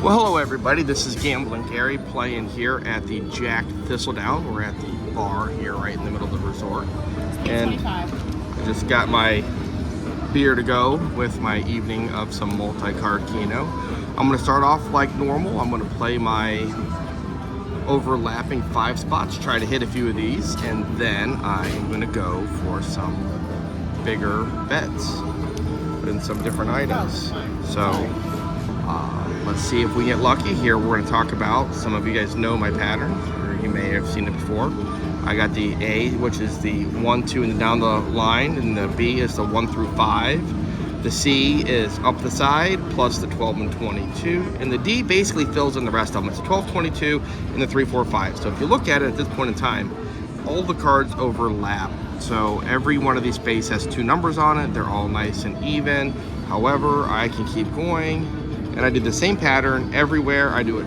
Well, hello everybody, this is Gambling Gary playing here at the Jack Thistledown. We're at the bar here right in the middle of the resort. And I just got my beer to go with my evening of some Multi Card Keno. I'm going to start off like normal. I'm going to play my overlapping 5 spots, try to hit a few of these, and then I am going to go for some bigger bets and some different items. So let's see if we get lucky here. We're going to talk about, some of you guys know my patterns, or you may have seen it before. I got the A, which is the 1, 2, and down the line, and the B is the 1 through 5. The C is up the side, plus the 12 and 22. And the D basically fills in the rest of them. It's 12, 22, and the 3, 4, 5. So if you look at it at this point in time, all the cards overlap. So every one of these spaces has 2 numbers on it. They're all nice and even. However, I can keep going. And I do the same pattern everywhere. I do it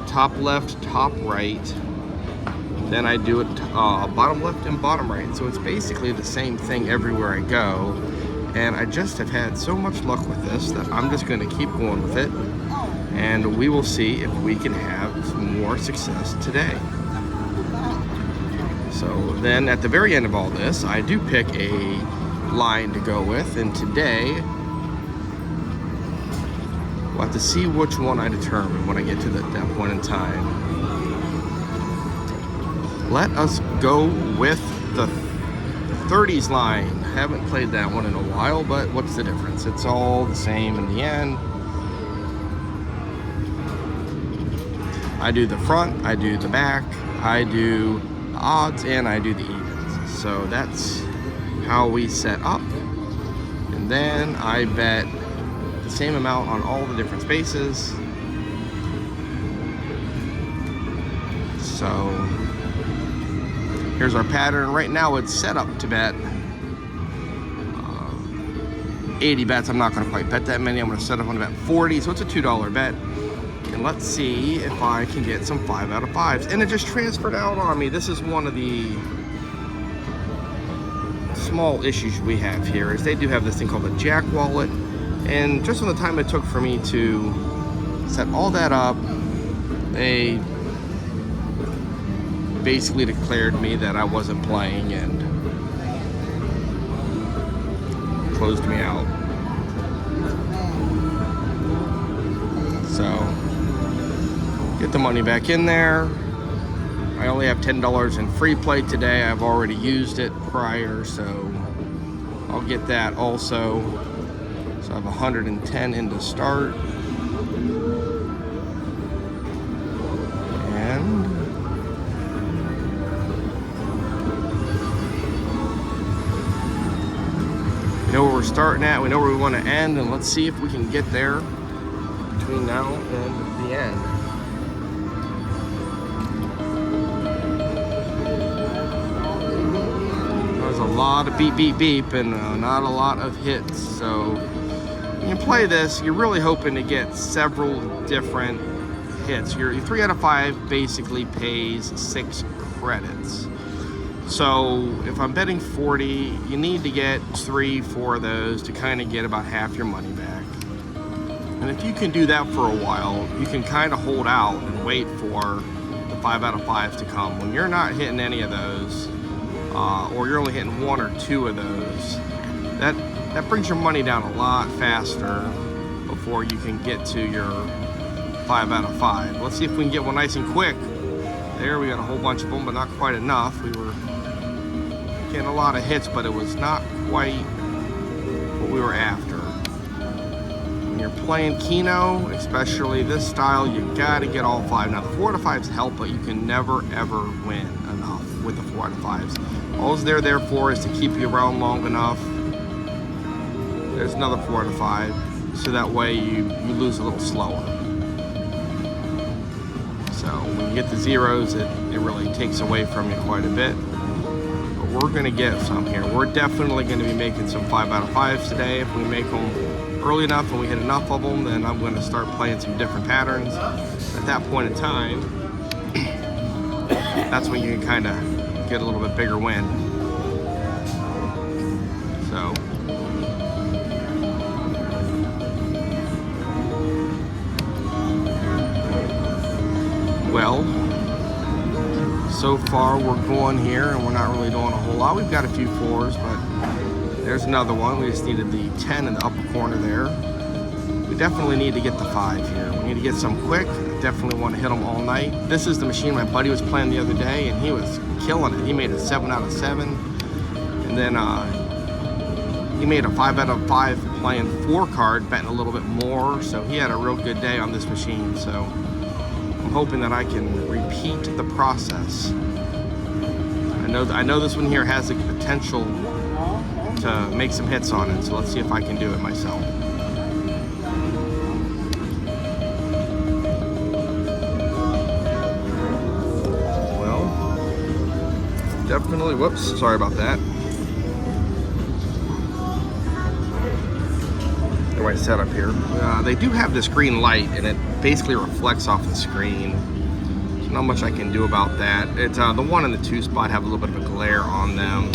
top left, top right. Then I do it bottom left and bottom right. So it's basically the same thing everywhere I go. And I just have had so much luck with this that I'm just going to keep going with it. And we will see if we can have some more success today. So then at the very end of all this, I do pick a line to go with. And today, we'll have to see which one I determine when I get to that point in time. Let us go with the 30s line. Haven't played that one in a while, but what's the difference? It's all the same in the end. I do the front, I do the back, I do the odds, and I do the evens. So that's how we set up. And then I bet the same amount on all the different spaces. So here's our pattern. Right now it's set up to bet 80 bets. I'm not going to quite bet that many. I'm going to set up on bet 40, so it's a $2 bet. And let's see if I can get some 5 out of 5s. And it just transferred out on me. This is one of the small issues we have here, is they do have this thing called a Jack wallet. And just on the time it took for me to set all that up, they basically declared me that I wasn't playing and closed me out. So, get the money back in there. I only have $10 in free play today. I've already used it prior, so I'll get that also. So I have 110 in to start. And we know where we're starting at, we know where we want to end, and let's see if we can get there between now and the end. There's a lot of beep, beep, beep, and not a lot of hits, so when you play this, you're really hoping to get several different hits. Your 3 out of 5 basically pays 6 credits. So if I'm betting 40, you need to get 3, 4 of those to kind of get about half your money back. And if you can do that for a while, you can kind of hold out and wait for the 5 out of 5s to come. When you're not hitting any of those, or you're only hitting 1 or 2 of those, that brings your money down a lot faster before you can get to your 5 out of 5. Let's see if we can get one nice and quick. There, we got a whole bunch of them, but not quite enough. We were getting a lot of hits, but it was not quite what we were after. When you're playing Keno, especially this style, you gotta get all 5. Now the 4 out of 5s help, but you can never ever win enough with the 4 out of 5s. All they're there for is to keep you around long enough. There's another 4 out of 5, so that way you lose a little slower. So when you get the zeros, it really takes away from you quite a bit. But we're gonna get some here. We're definitely gonna be making some 5 out of 5s today. If we make them early enough and we hit enough of them, then I'm gonna start playing some different patterns. At that point in time, that's when you can kind of get a little bit bigger win. So well. So far we're going here and we're not really doing a whole lot. We've got a few 4s, but there's another one. We just needed the 10 in the upper corner there. We definitely need to get the 5 here. We need to get some quick. I definitely want to hit them all night. This is the machine my buddy was playing the other day, and he was killing it. He made a 7 out of 7, and then he made a 5 out of 5 playing 4 card, betting a little bit more. So he had a real good day on this machine. So I'm hoping that I can repeat the process. I know this one here has the potential to make some hits on it, so let's see if I can do it myself. Well, definitely, whoops, sorry about that. The right setup here. They do have this green light, and it basically reflects off the screen. So not much I can do about that. It's the 1 and the 2 spot have a little bit of a glare on them.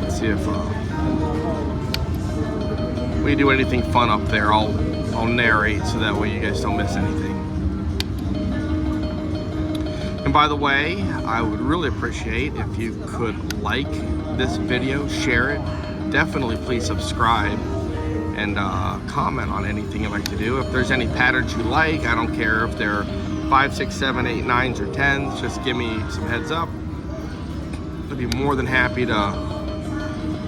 Let's see if we do anything fun up there. I'll narrate so that way you guys don't miss anything. And by the way, I would really appreciate if you could like this video, share it. Definitely please subscribe and comment on anything you'd like to do. If there's any patterns you like, I don't care if they're 5, 6, 7, 8, 9s or 10s, just give me some heads up. I'd be more than happy to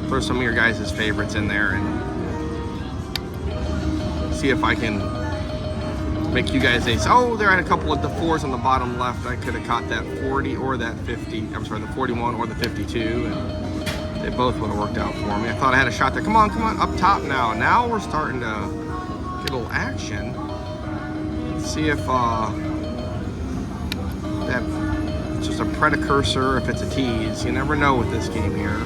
throw some of your guys' favorites in there and see if I can make you guys ace. Oh, there had a couple of the 4s on the bottom left. I could have caught that 40 or that 50. I'm sorry, the 41 or the 52. And they both would have worked out for me. I thought I had a shot there. Come on, up top now. Now we're starting to get a little action. Let's see if that's just a precursor, if it's a tease. You never know with this game here.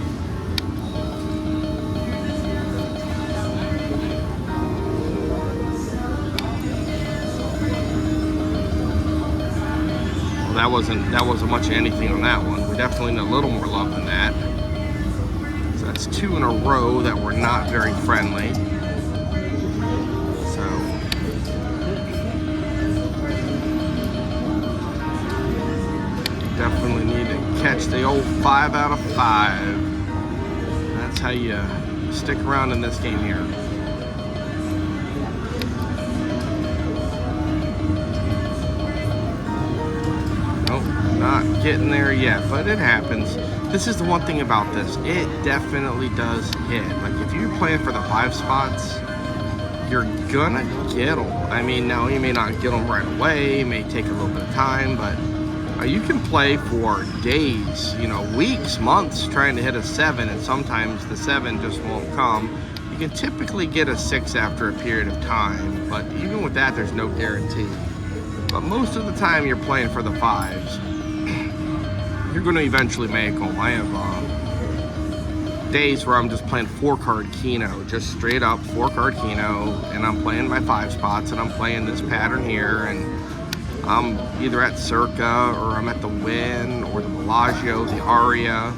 Well, that wasn't much of anything on that one. We definitely need a little more love than that. That's 2 in a row that were not very friendly. So definitely need to catch the old 5 out of 5. That's how you stick around in this game here. Nope, not getting there yet, but it happens. This is the one thing about this, it definitely does hit. Like if you're playing for the 5 spots, you're gonna get them. I mean, now you may not get them right away, it may take a little bit of time, but you can play for days, you know, weeks, months trying to hit a 7, and sometimes the 7 just won't come. You can typically get a 6 after a period of time, but even with that, there's no guarantee. But most of the time you're playing for the 5s. You're going to eventually make them. I have days where I'm just playing 4-card Keno, just straight up 4-card Keno, and I'm playing my 5 spots, and I'm playing this pattern here, and I'm either at Circa, or I'm at the Wynn, or the Bellagio, the Aria,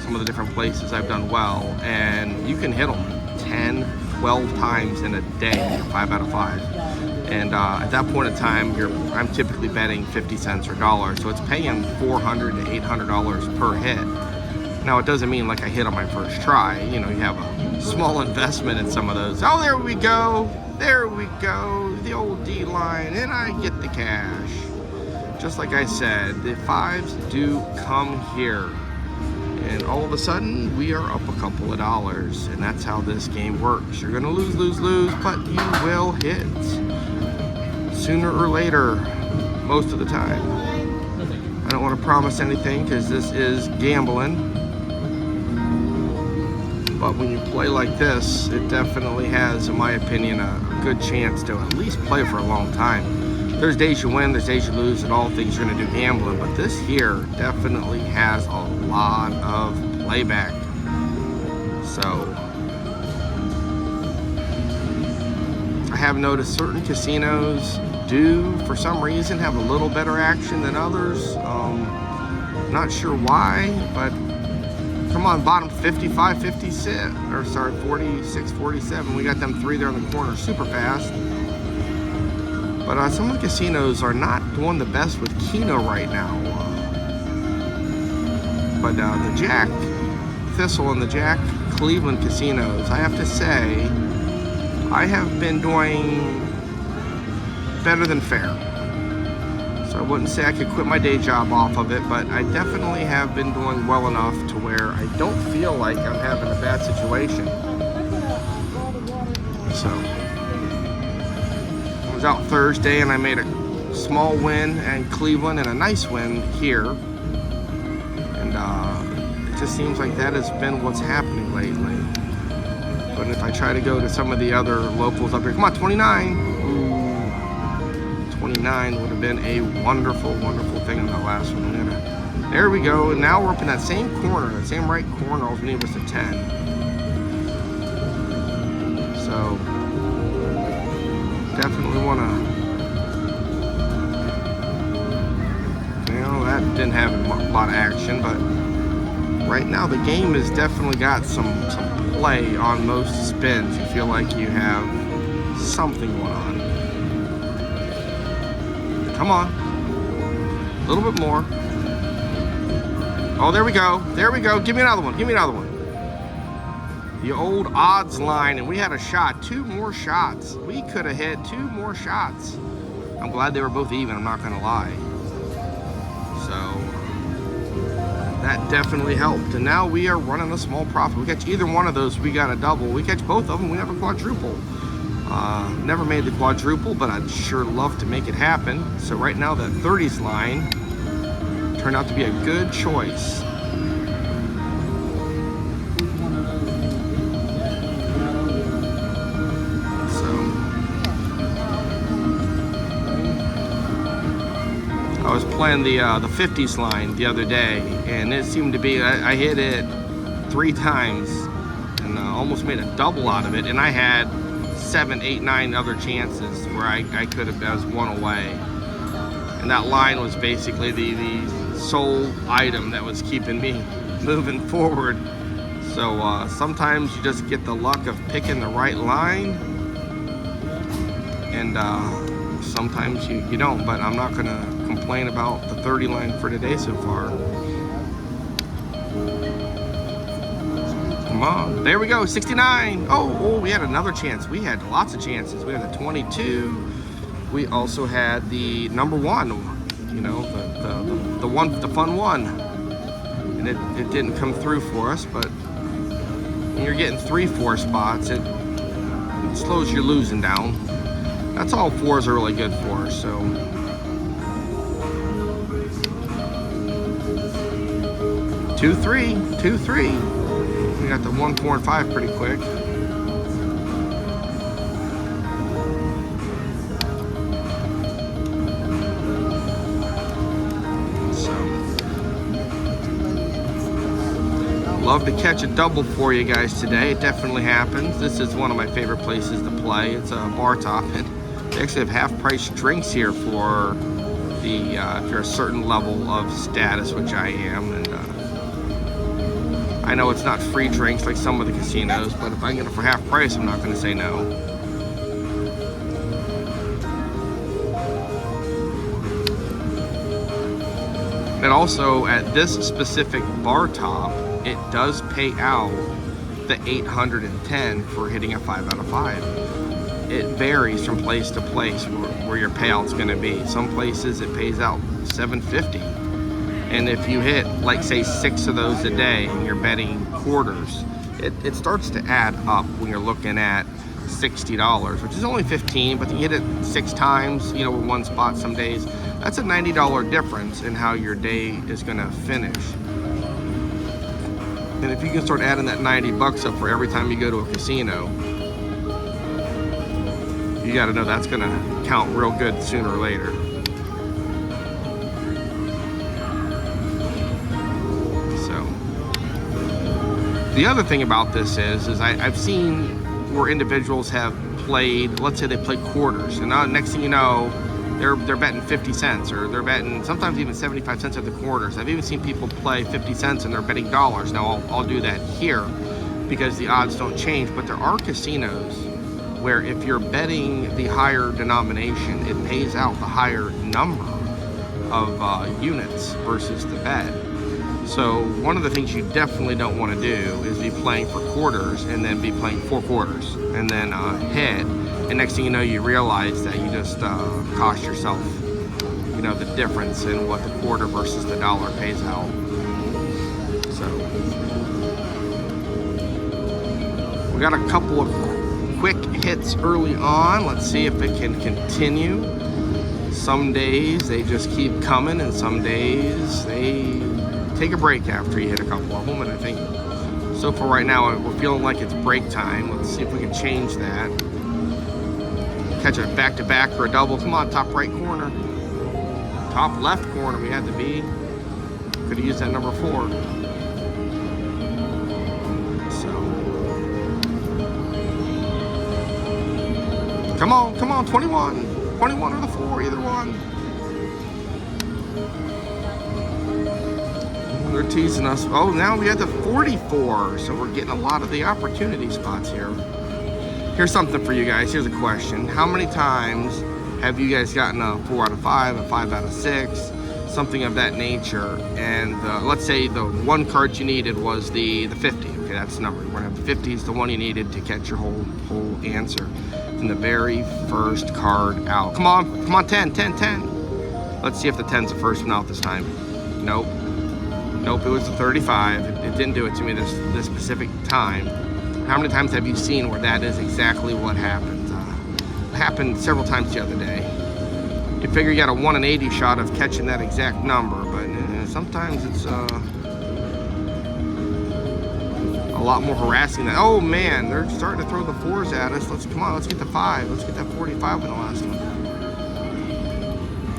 some of the different places I've done well, and you can hit them 10, 12 times in a day, 5 out of 5. And at that point in time, I'm typically betting 50 cents or $1, so it's paying $400 to $800 per hit. Now, it doesn't mean like I hit on my first try. You know, you have a small investment in some of those. Oh, there we go, the old D line, and I get the cash. Just like I said, the 5s do come here. And all of a sudden, we are up a couple of dollars, and that's how this game works. You're gonna lose, but you will hit. Sooner or later, most of the time. I don't want to promise anything because this is gambling, but when you play like this, it definitely has, in my opinion, a good chance to at least play for a long time. There's days you win, there's days you lose, and all things you're going to do gambling, but this here definitely has a lot of playback. So I have noticed certain casinos do, for some reason, have a little better action than others. Not sure why, but come on, bottom 55, 56, or sorry, 46, 47. We got them 3 there in the corner super fast. But some of the casinos are not doing the best with Keno right now. But the Jack Thistle and the Jack Cleveland casinos, I have to say, I have been doing better than fair. So I wouldn't say I could quit my day job off of it, but I definitely have been doing well enough to where I don't feel like I'm having a bad situation. So I was out Thursday and I made a small win in Cleveland and a nice win here. And it just seems like that has been what's happening lately. But if I try to go to some of the other locals up here, come on, 29. Ooh, 29 would have been a wonderful, wonderful thing in that last one. There we go. And now we're up in that same corner, that same right corner. All we need was a 10. So definitely want to. That didn't have a lot of action, but right now the game has definitely got some play on most spins. You feel like you have something going on. Come on, a little bit more. Oh, there we go. There we go. Give me another one. Give me another one. The old odds line, and we had a shot. 2 more shots. We could have hit 2 more shots. I'm glad they were both even. I'm not going to lie. So that definitely helped. And now we are running a small profit. We catch either one of those, we got a double. We catch both of them, we have a quadruple. Never made the quadruple, but I'd sure love to make it happen. So right now that 30s line turned out to be a good choice. I was playing the 50s line the other day, and it seemed to be, I hit it 3 times and almost made a double out of it, and I had 7, 8, 9 other chances where I could have, I was 1 away. And that line was basically the sole item that was keeping me moving forward. So sometimes you just get the luck of picking the right line, and sometimes you don't, but I'm not gonna complain about the 30 line for today so far. Come on, there we go, 69. Oh, we had another chance. We had lots of chances. We had the 22. We also had the number 1, you know, the fun one. And it didn't come through for us, but when you're getting 3 4 spots, it slows your losing down. That's all 4s are really good for, so. 2 3, 2 3. We got the 1 4 and 5 pretty quick. So, love to catch a double for you guys today. It definitely happens. This is one of my favorite places to play. It's a bar top, and they actually have half-price drinks here for the if you're a certain level of status, which I am, and. I know it's not free drinks like some of the casinos, but if I get it for half price, I'm not going to say no. And also, at this specific bar top, it does pay out the 810 for hitting a 5 out of 5. It varies from place to place where your payout's going to be. Some places it pays out 750. And if you hit, like say 6 of those a day and you're betting quarters, it starts to add up when you're looking at $60, which is only 15, but you hit it 6 times, you know, with 1 spot some days. That's a $90 difference in how your day is gonna finish. And if you can start adding that 90 bucks up for every time you go to a casino, you gotta know that's gonna count real good sooner or later. The other thing about this is I've seen where individuals have played, let's say they play quarters, and now next thing you know, they're betting 50 cents, or they're betting sometimes even 75 cents at the quarters. I've even seen people play 50 cents and they're betting dollars. Now I'll do that here because the odds don't change, but there are casinos where if you're betting the higher denomination, it pays out the higher number of units versus the bet. So one of the things you definitely don't want to do is be playing for quarters and then be playing 4 quarters and then head, and next thing you know, you realize that you just cost yourself, you know, the difference in what the quarter versus the dollar pays out. So we got a couple of quick hits early on. Let's see if it can continue. Some days they just keep coming, and some days they take a break after you hit a couple of them. And I think so for right now, we're feeling like it's break time. Let's see if we can change that. Catch a back-to-back or a double. Come on, top right corner. Top left corner, we had to be. Could have used that number 4. So. Come on, 21. 21 or the 4, either one. They're teasing us. Oh, now we had the 44, so we're getting a lot of the opportunity spots here. Here's something for you guys. Here's a question. How many times have you guys gotten a 4 out of 5, a 5 out of 6, something of that nature? And let's say the one card you needed was the 50. Okay, that's the number. We're gonna have the 50 is the one you needed to catch your whole answer. And the very first card out. Come on, 10. Let's see if the 10's the first one out this time. Nope, it was the 35. It didn't do it to me this specific time. How many times have you seen where that is exactly what happens? It happened several times the other day. You figure you got a 1 in 80 shot of catching that exact number, but sometimes it's a lot more harassing than. Oh man, they're starting to throw the 4s at us. Let's get the 5. Let's get that 45 in the last one.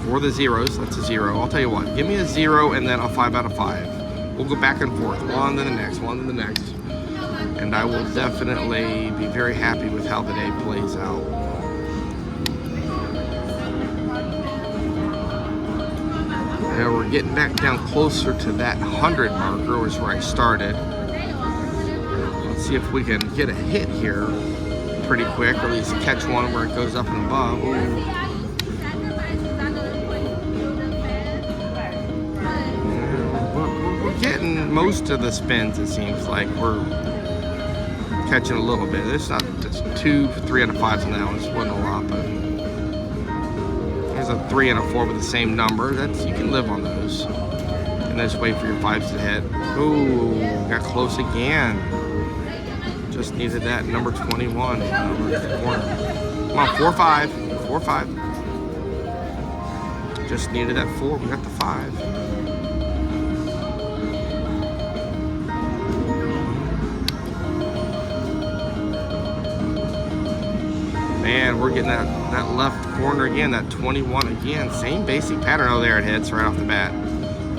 For the zeros, that's a 0. I'll tell you what, give me a 0 and then a 5 out of 5. We'll go back and forth, one to the next, and I will definitely be very happy with how the day plays out. Now we're getting back down closer to that 100 marker, which is where I started. Let's see if we can get a hit here pretty quick, or at least catch one where it goes up and above. Ooh. Getting most of the spins, it seems like. We're catching a little bit. It's not just 2, 3 out of 5s on that one. This wasn't a lot, but there's a 3 and a 4 with the same number. You can live on those. And just wait for your 5s to hit. Ooh, got close again. Just needed that number 21. Come on, 4, 5. 4, 5. Just needed that 4. We got the 5. Man, we're getting that left corner again, that 21 again. Same basic pattern. Oh, there it hits right off the bat.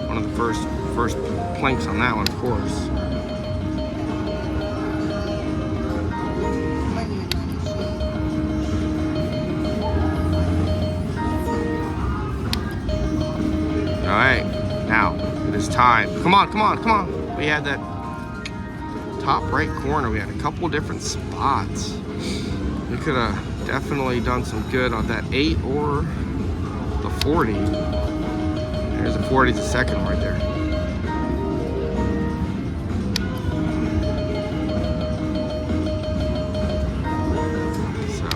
One of the first planks on that one, of course. All right, now it is time. Come on. We had that top right corner. We had a couple different spots. We could have definitely done some good on that 8 or the 40. There's a 40, the second right there. So,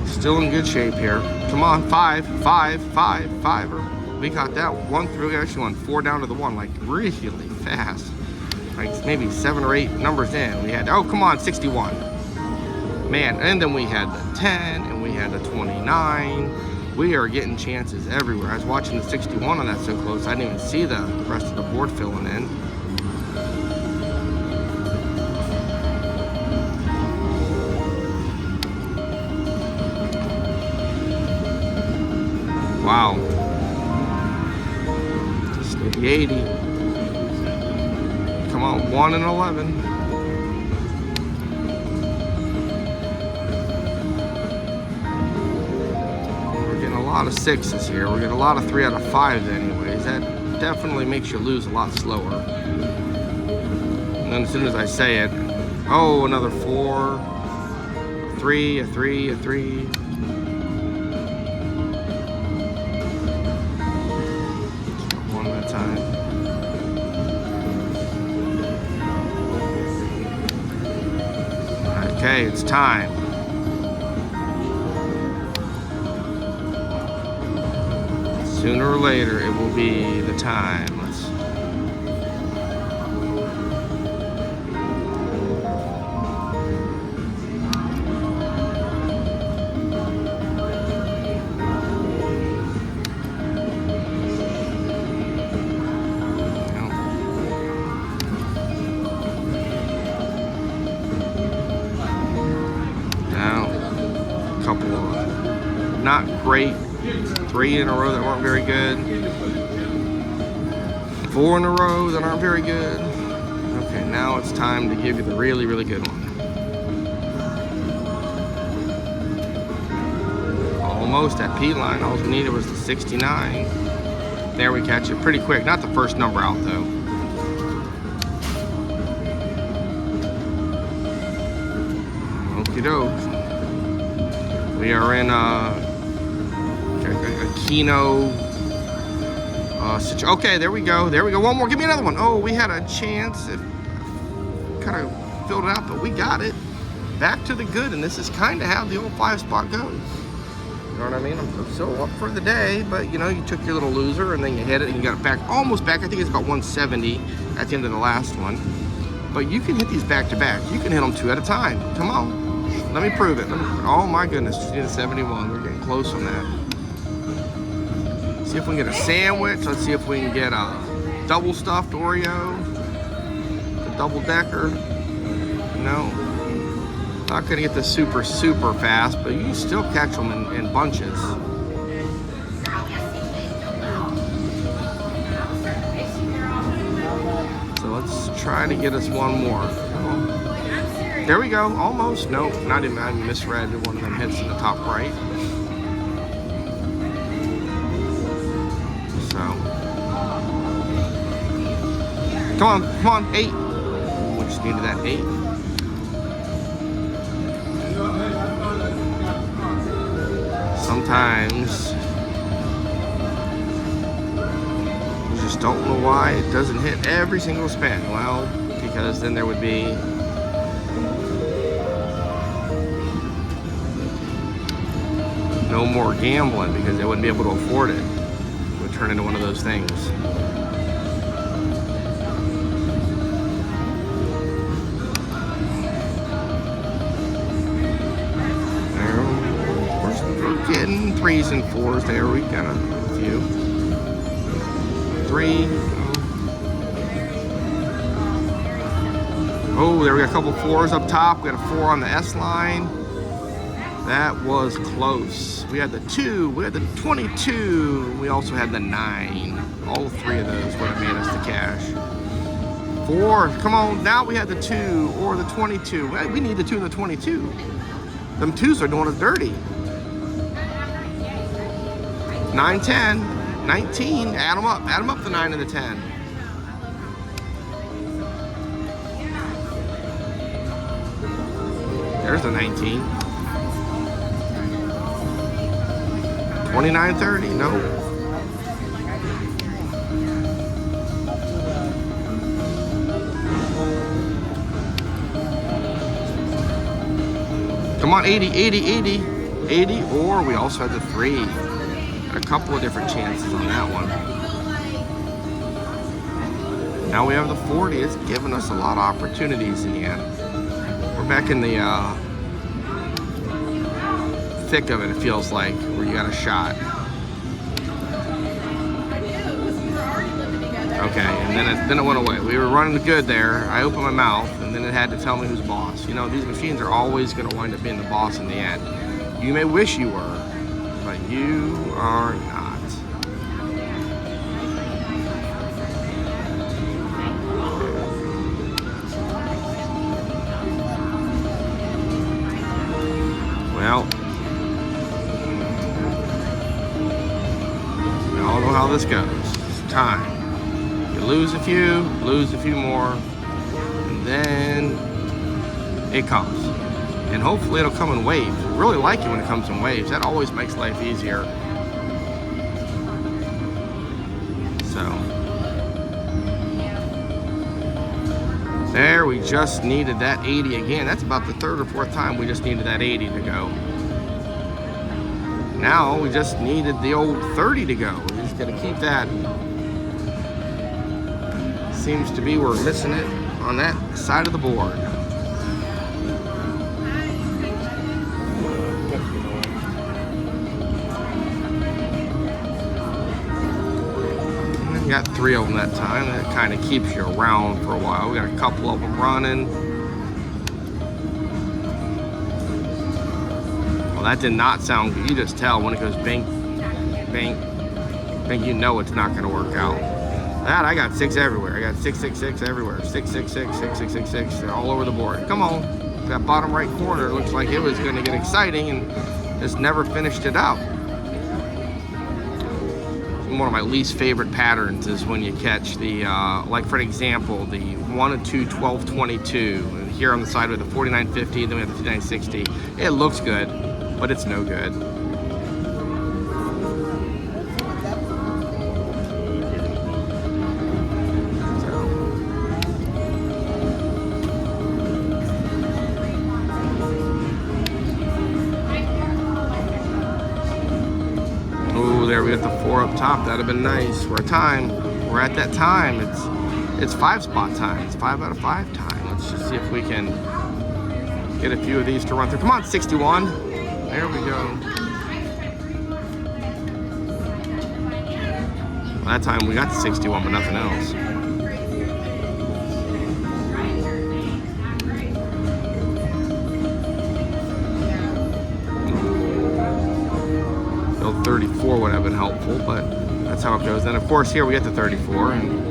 still in good shape here. Come on, 5. We got that 1 through. We actually went 4 down to the 1, like really fast. Like maybe 7 or 8 numbers in. We had, oh come on, 61. Man, and then we had the 10 and we had the 29. We are getting chances everywhere. I was watching the 61 on that so close, I didn't even see the rest of the board filling in. Wow. Just need the 80. Come on, 1 and 11. We're getting a lot of 6s here. We're getting a lot of 3 out of 5s anyways. That definitely makes you lose a lot slower. then as soon as I say it, oh, another 4, a 3, a 3, a 3. One at a time. Okay, it's time. Sooner or later, it will be the time. Couple of not great, 3 in a row that weren't very good, 4 in a row that aren't very good. Okay, now it's time to give you the really, really good one. Almost at P line. All we needed was the 69. There, we catch it pretty quick. Not the first number out though. Okie doke. We are in a Keno okay, there we go. There we go. One more. Give me another one. Oh, we had a chance. It kind of filled it out, but we got it. Back to the good, and this is kind of how the old 5 spot goes. You know what I mean? I'm so up for the day, but you know, you took your little loser, and then you hit it, and you got it back, almost back. I think it's about 170 at the end of the last one. But you can hit these back to back. You can hit them 2 at a time. Come on. Let me prove it. Oh my goodness, just need a 71. We're getting close on that. See if we can get a sandwich. Let's see if we can get a double stuffed Oreo. A double decker. No. Not gonna get this super fast, but you can still catch them in bunches. So let's try to get us one more. There we go, almost. Nope, not even. I misread one of them hits in the top right. So, come on, 8. We just needed that 8. Sometimes you just don't know why it doesn't hit every single spin. Well, because then there would be no more gambling because they wouldn't be able to afford it. It would turn into one of those things. We're getting 3s and 4s there. We got a few. 3. Oh, there we got a couple 4s up top. We got a 4 on the S line. That was close. We had the 2, we had the 22, we also had the 9. All 3 of those would have made us the cash. 4, come on, now we had the 2 or the 22. We need the 2 and the 22. Them 2s are doing us dirty. 9, 10, 19, add them up the 9 and the 10. There's the 19. 29.30, no. Come on, 80, 80, 80, 80, or we also had the 3. Got a couple of different chances on that one. Now we have the 40. It's given us a lot of opportunities again. We're back in the thick of it, it feels like, where you got a shot. Okay, and then it went away. We were running good there. I opened my mouth, and then it had to tell me who's boss. You know, these machines are always going to wind up being the boss in the end. You may wish you were, but you are not. Well, we all know how this goes. It's time. You lose a few more, and then it comes. And hopefully it'll come in waves. I really like it when it comes in waves. That always makes life easier. So there, we just needed that 80 again. That's about the third or fourth time we just needed that 80 to go. Now we just needed the old 30 to go. We're just gonna keep that. Seems to be we're missing it on that side of the board. We got 3 of them that time. That kind of keeps you around for a while. We got a couple of them running. Well, that did not sound good. You just tell when it goes bing, bing, bing, you know it's not going to work out. That, I got 6 everywhere. I got 666 everywhere. 666, 6666, they're all over the board. Come on. That bottom right corner looks like it was going to get exciting and just never finished it out. One of my least favorite patterns is when you catch the, like for example, the 1 and 2, 12, 22. And here on the side with the 49.50, then we have the 59.60. It looks good, but it's no good. There we got the 4 up top. That'd have been nice. We're at that time. It's 5 spot time. It's 5 out of 5 time. Let's just see if we can get a few of these to run through. Come on, 61. There we go. Well, that time we got the 61, but nothing else. 34 would have been helpful, but that's how it goes. Then of course here we get the 34 and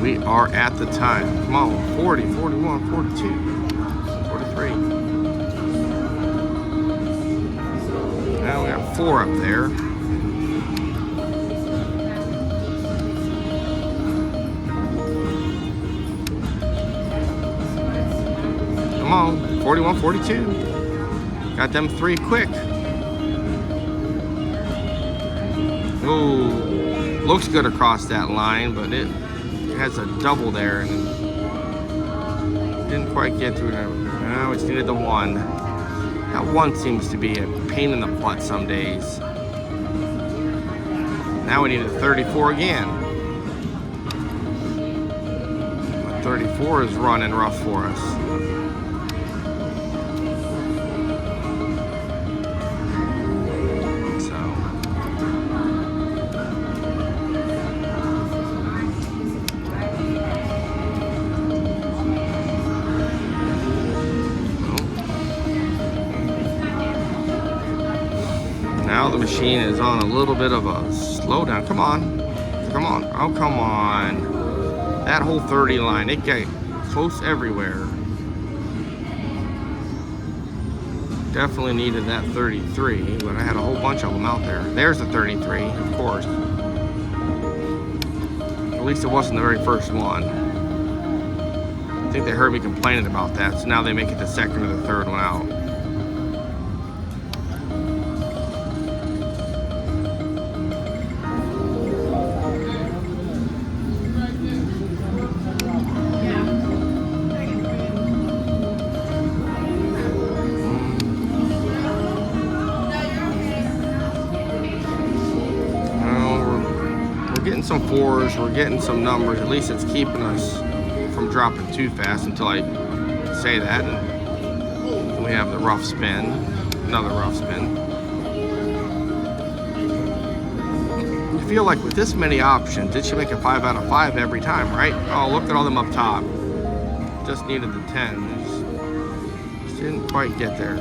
we are at the time. Come on, 40, 41, 42, 43. Now we got 4 up there. Come on, 41, 42. Got them 3 quick. Ooh, looks good across that line, but it has a double there and didn't quite get through it. No, we just needed the 1. That 1 seems to be a pain in the butt some days. Now we need a 34 again. But 34 is running rough for us. Now the machine is on a little bit of a slowdown. Come on. Come on. Oh, come on. That whole 30 line, it got close everywhere. Definitely needed that 33, but I had a whole bunch of them out there. There's the 33, of course. At least it wasn't the very first one. I think they heard me complaining about that, so now they make it the second or the third one out. Getting some 4s, we're getting some numbers. At least it's keeping us from dropping too fast until I say that. And we have the rough spin, another rough spin. I feel like with this many options, it should make a 5 out of 5 every time, right? Oh, look at all them up top. Just needed the 10. Just didn't quite get there.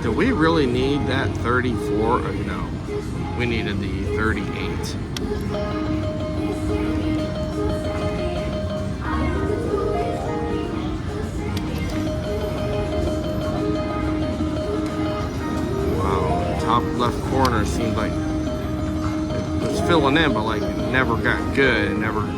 Do we really need that 34? No, we needed the 38. Wow, top left corner seemed like it was filling in, but like it never got good. It never.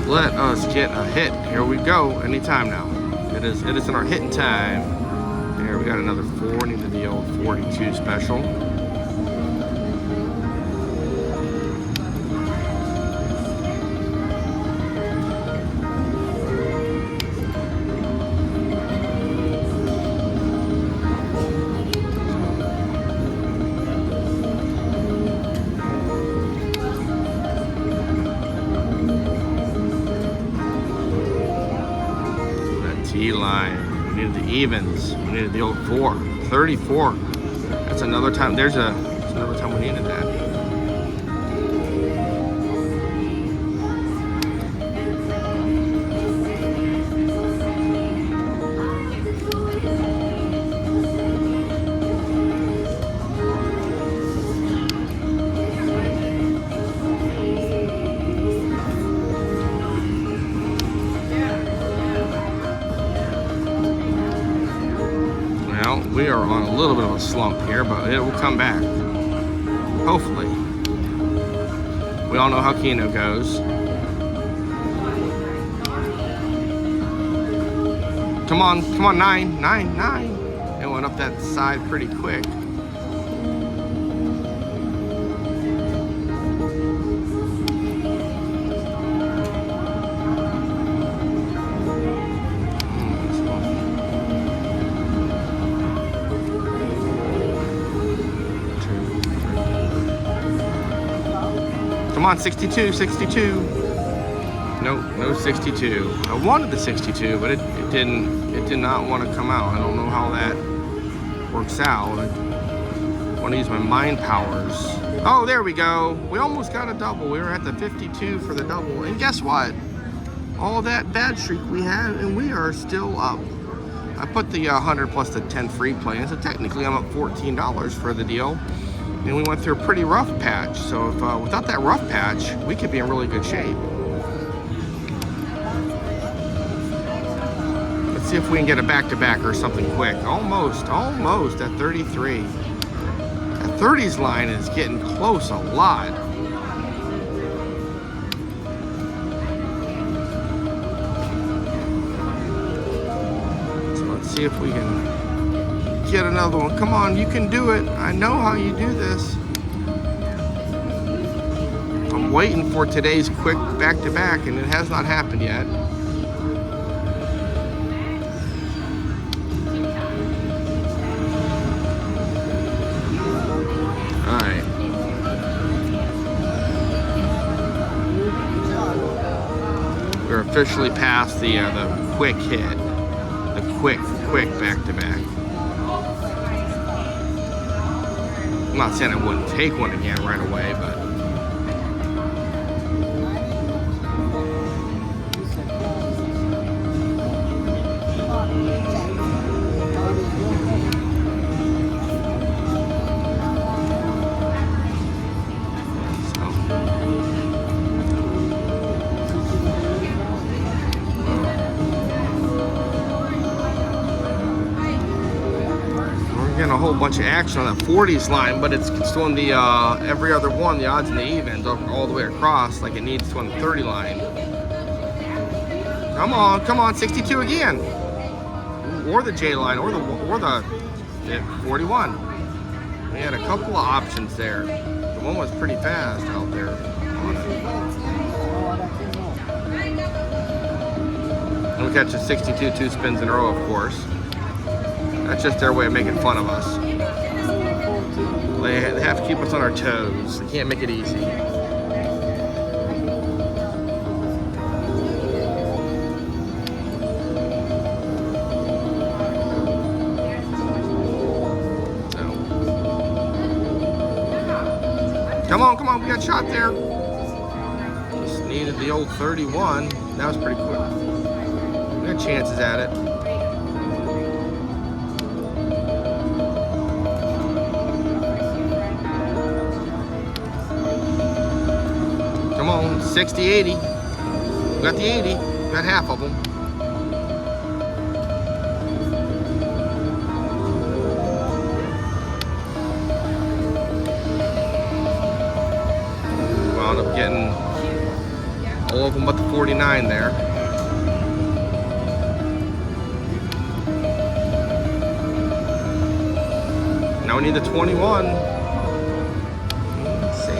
Let us get a hit. Here we go. Anytime now. It is in our hitting time. There we got another 4. Needed the old 42 special. Line. We needed the evens. We needed the old 4. 34. That's another time. There's another time we needed that. We are on a little bit of a slump here, but it will come back. Hopefully. We all know how Keno goes. Come on, 9. It went up that side pretty quick. Come on, 62. Nope, no 62. I wanted the 62, but it did not want to come out. I don't know how that works out. I want to use my mind powers. Oh, there we go. We almost got a double. We were at the 52 for the double. And guess what? All that bad streak we had, and we are still up. I put the 100 plus the 10 free play in, so technically I'm up $14 for the deal. And we went through a pretty rough patch, so if without that rough patch, we could be in really good shape. Let's see if we can get a back-to-back or something quick. Almost at 33. That 30s line is getting close a lot. So let's see if we can get another one. Come on, you can do it. I know how you do this. I'm waiting for today's quick back-to-back, and it has not happened yet. All right. We're officially past the quick hit, the quick back-to-back. I'm not saying I wouldn't take one again right away, but a whole bunch of action on that 40s line, but it's doing the every other one, the odds and the evens all the way across like it needs to on the 30 line. Come on, 62 again, or the J line, or the 41. We had a couple of options there. The one was pretty fast out there. And we catch a 62 2 spins in a row, of course. That's just their way of making fun of us. They have to keep us on our toes. They can't make it easy. come on, we got shot there. Just needed the old 31. That was pretty quick. We got chances at it. Come on, 60, 80. We got the 80. We got half of them. Wound up getting all of them but the 49 there. Now we need the 21. See,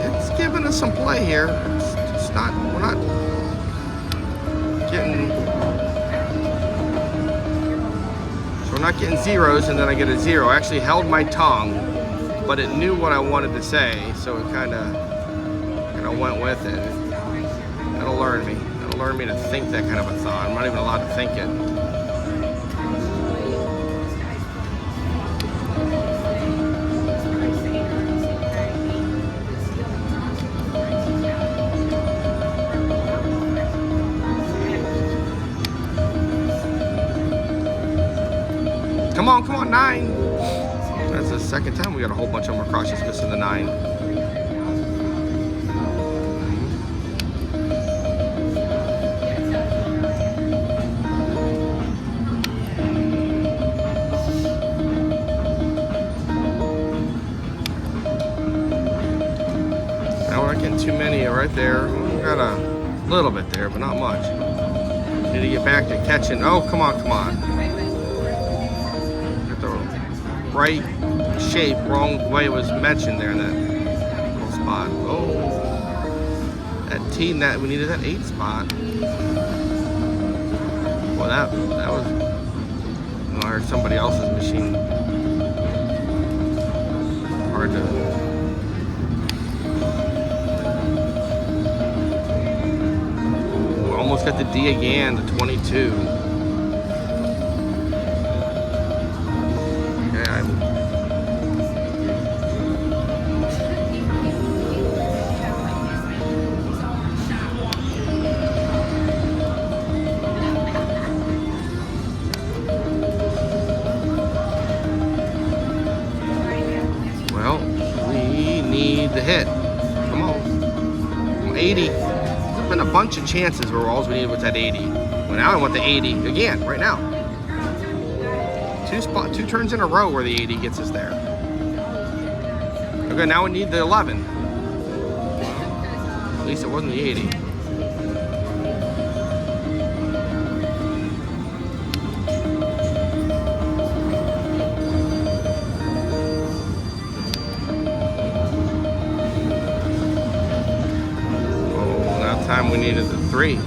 it's giving us some play here. It's not, we're not getting, so we're not getting zeros and then I get a 0. I actually held my tongue, but it knew what I wanted to say, so it kind of went with it. It'll learn me. It'll learn me to think that kind of a thought. I'm not even allowed to think it. Come on, 9. That's the second time we got a whole bunch of them across, just missing the 9. Now we're not getting too many right there. We got a little bit there, but not much. Need to get back to catching. Oh, come on. Right shape, wrong way it was mentioned there in that little spot. Oh, that team that we needed that 8 spot. Well, that was. I heard somebody else's machine. Hard to. Ooh, almost got the D again, the 22. The hit. Come on. 80. There's been a bunch of chances where all we needed was that 80. Well, now I want the 80 again, right now. Two turns in a row where the 80 gets us there. Okay, now we need the 11. At least it wasn't the 80. Time we needed the 3.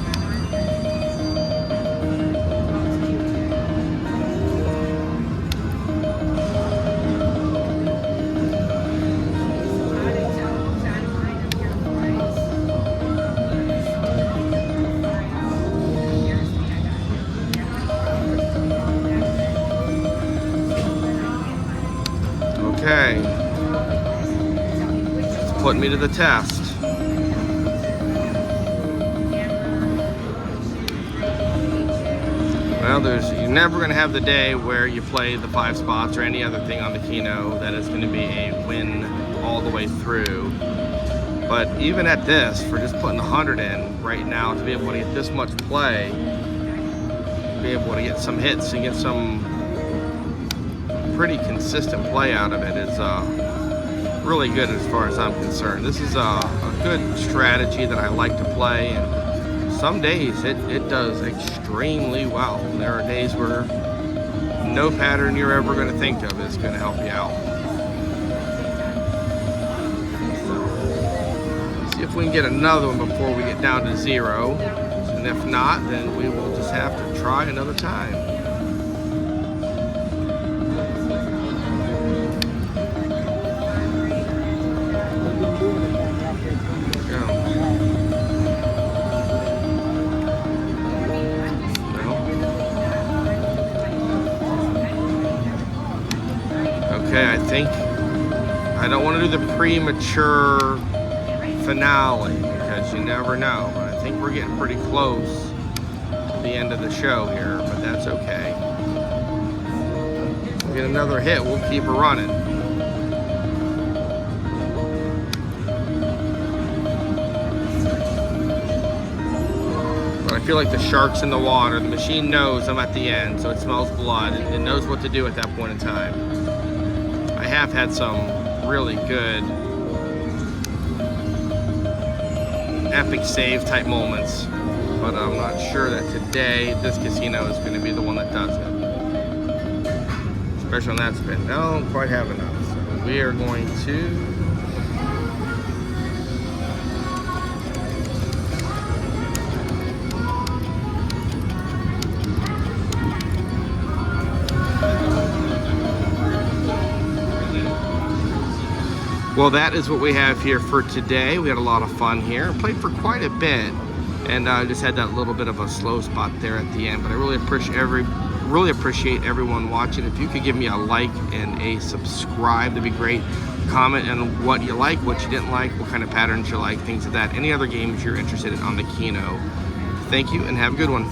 Okay. It's putting me to the test. Well, you're never going to have the day where you play the 5 spots or any other thing on the Keno that is going to be a win all the way through. But even at this, for just putting 100 in right now, to be able to get this much play, be able to get some hits and get some pretty consistent play out of it is really good as far as I'm concerned. This is a good strategy that I like to play, and some days it does extremely well. There are days where no pattern you're ever going to think of is going to help you out. So, see if we can get another one before we get down to 0. And if not, then we will just have to try another time. Okay, I I don't want to do the premature finale because you never know. But I think we're getting pretty close to the end of the show here, but that's okay. We'll get another hit, we'll keep her running. But I feel like the shark's in the water. The machine knows I'm at the end, so it smells blood. It knows what to do at that point in time. I have had some really good epic save type moments, but I'm not sure that today this casino is going to be the one that does it. Especially on that spin. Don't quite have enough. So we are going to well, that is what we have here for today. We had a lot of fun here. Played for quite a bit, and I just had that little bit of a slow spot there at the end. But I really appreciate everyone watching. If you could give me a like and a subscribe, that'd be great. Comment on what you like, what you didn't like, what kind of patterns you like, things of that. Any other games you're interested in on the Keno. Thank you, and have a good one.